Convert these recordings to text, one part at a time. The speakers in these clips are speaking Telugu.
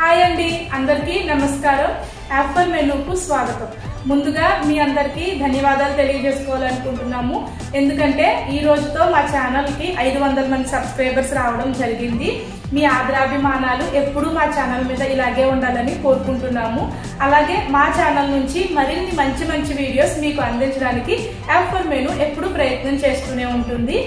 హాయ్ అండి, అందరికీ నమస్కారం. యాఫర్ మెనూకు స్వాగతం. ముందుగా మీ అందరికీ ధన్యవాదాలు తెలియజేసుకోవాలనుకుంటున్నాము. ఎందుకంటే ఈ రోజుతో మా ఛానల్కి 500 మంది సబ్స్క్రైబర్స్ రావడం జరిగింది. మీ ఆదరాభిమానాలు ఎప్పుడూ మా ఛానల్ మీద ఇలాగే ఉండాలని కోరుకుంటున్నాము. అలాగే మా ఛానల్ నుంచి మరిన్ని మంచి మంచి వీడియోస్ మీకు అందించడానికి యాఫర్ మెనూ ఎప్పుడూ ప్రయత్నం చేస్తూనే ఉంటుంది.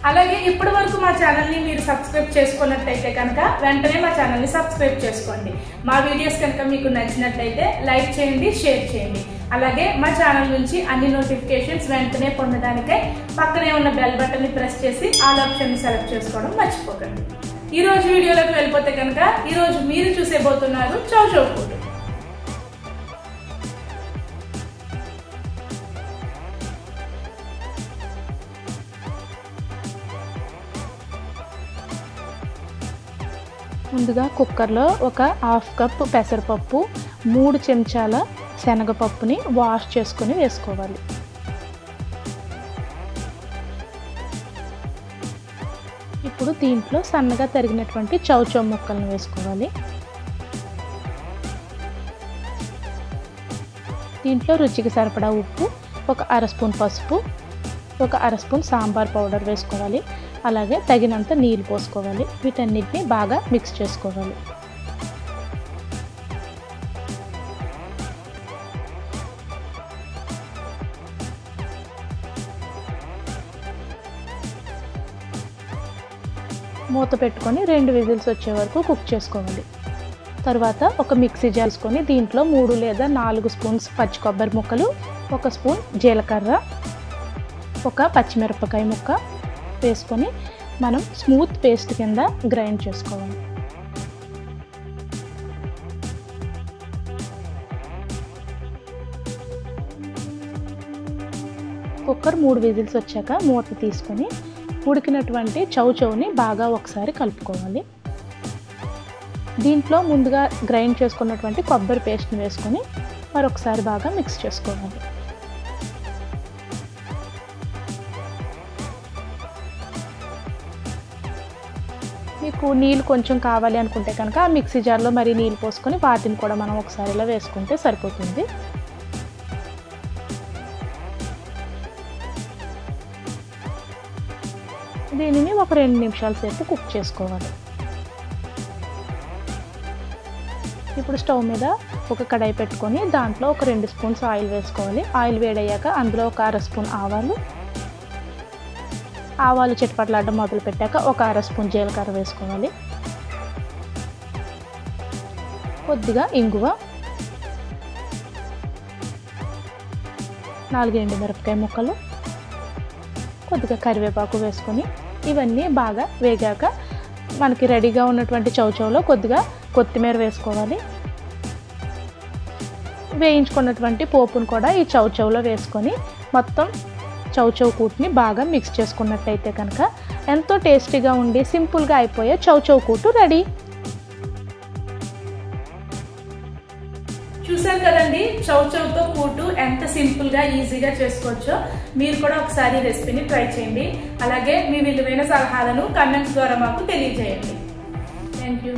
అలాగే ఇప్పటి వరకు మా ఛానల్ని మీరు సబ్స్క్రైబ్ చేసుకున్నట్టయితే కనుక వెంటనే మా ఛానల్ని సబ్స్క్రైబ్ చేసుకోండి. మా వీడియోస్ కనుక మీకు నచ్చినట్లయితే లైక్ చేయండి, షేర్ చేయండి. అలాగే మా ఛానల్ నుంచి అన్ని నోటిఫికేషన్స్ వెంటనే పొందడానికై పక్కనే ఉన్న బెల్ బటన్ని ప్రెస్ చేసి ఆల్ ఆప్షన్ని సెలెక్ట్ చేసుకోవడం మర్చిపోకండి. ఈ రోజు వీడియోలోకి వెళ్ళిపోతే కనుక ఈ రోజు మీరు చూసేబోతున్నారు చౌ చౌ కూటు. ముందుగా కుక్కర్లో ఒక హాఫ్ కప్ పెసరపప్పు, 3 చెంచాల శనగపప్పుని వాష్ చేసుకుని వేసుకోవాలి. ఇప్పుడు దీంట్లో సన్నగా తరిగినటువంటి చౌ చౌ ముక్కలను వేసుకోవాలి. దీంట్లో రుచికి సరిపడా ఉప్పు, ఒక 1/2 స్పూన్ పసుపు, ఒక 1/2 స్పూన్ సాంబార్ పౌడర్ వేసుకోవాలి. అలాగే తగినంత నీళ్ళు పోసుకోవాలి. వీటన్నిటిని బాగా మిక్స్ చేసుకోవాలి. మూత పెట్టుకొని 2 విజిల్స్ వచ్చే వరకు కుక్ చేసుకోవాలి. తర్వాత ఒక మిక్సీ జార్ తీసుకొని దీంట్లో 3 లేదా 4 స్పూన్స్ పచ్చి కొబ్బరి ముక్కలు, 1 స్పూన్ జీలకర్ర, ఒక పచ్చిమిరపకాయ ముక్క వేసుకొని మనం స్మూత్ పేస్ట్ కింద గ్రైండ్ చేసుకోవాలి. కుక్కర్ 3 విజిల్స్ వచ్చాక మూత తీసుకొని ఉడికినటువంటి చౌ చౌని బాగా ఒకసారి కలుపుకోవాలి. దీంట్లో ముందుగా గ్రైండ్ చేసుకున్నటువంటి కొబ్బరి పేస్ట్ని వేసుకొని మరొకసారి బాగా మిక్స్ చేసుకోవాలి. మీకు నీళ్ళు కొంచెం కావాలి అనుకుంటే కనుక ఆ మిక్సీ జార్లో మరి నీళ్ళు పోసుకొని వాటిని కూడా మనం ఒకసారి ఇలా వేసుకుంటే సరిపోతుంది. దీనిని ఒక 2 నిమిషాల సేపు కుక్ చేసుకోవాలి. ఇప్పుడు స్టవ్ మీద ఒక కడాయి పెట్టుకొని దాంట్లో ఒక 2 స్పూన్స్ ఆయిల్ వేసుకోవాలి. ఆయిల్ వేడయ్యాక అందులో ఒక 1/2 స్పూన్ ఆవాలు చిటపటలాడడం మొదలు పెట్టాక ఒక 1/2 స్పూన్ జీలకర్ర వేసుకోవాలి. కొద్దిగా ఇంగువ, 4 ఎండుమిరపకాయ ముక్కలు, కొద్దిగా కరివేపాకు వేసుకొని ఇవన్నీ బాగా వేగాక మనకి రెడీగా ఉన్నటువంటి చౌ చౌలో కొద్దిగా కొత్తిమీర వేసుకోవాలి. వేయించుకున్నటువంటి పోపును కూడా ఈ చౌ చౌలో వేసుకొని మొత్తం చౌ చౌ కూటుని బాగా మిక్స్ చేసుకున్నట్టయితే కనుక ఎంతో టేస్టీగా ఉండి సింపుల్గా అయిపోయే చౌ చౌ కూటు రెడీ. చూసారు కదండి, చౌ చౌతో కూటు ఎంత సింపుల్గా ఈజీగా చేసుకోవచ్చో. మీరు కూడా ఒకసారి రెసిపీని ట్రై చేయండి. అలాగే మీ విలువైన సలహాలను కామెంట్స్ ద్వారా మాకు తెలియజేయండి. Thank you.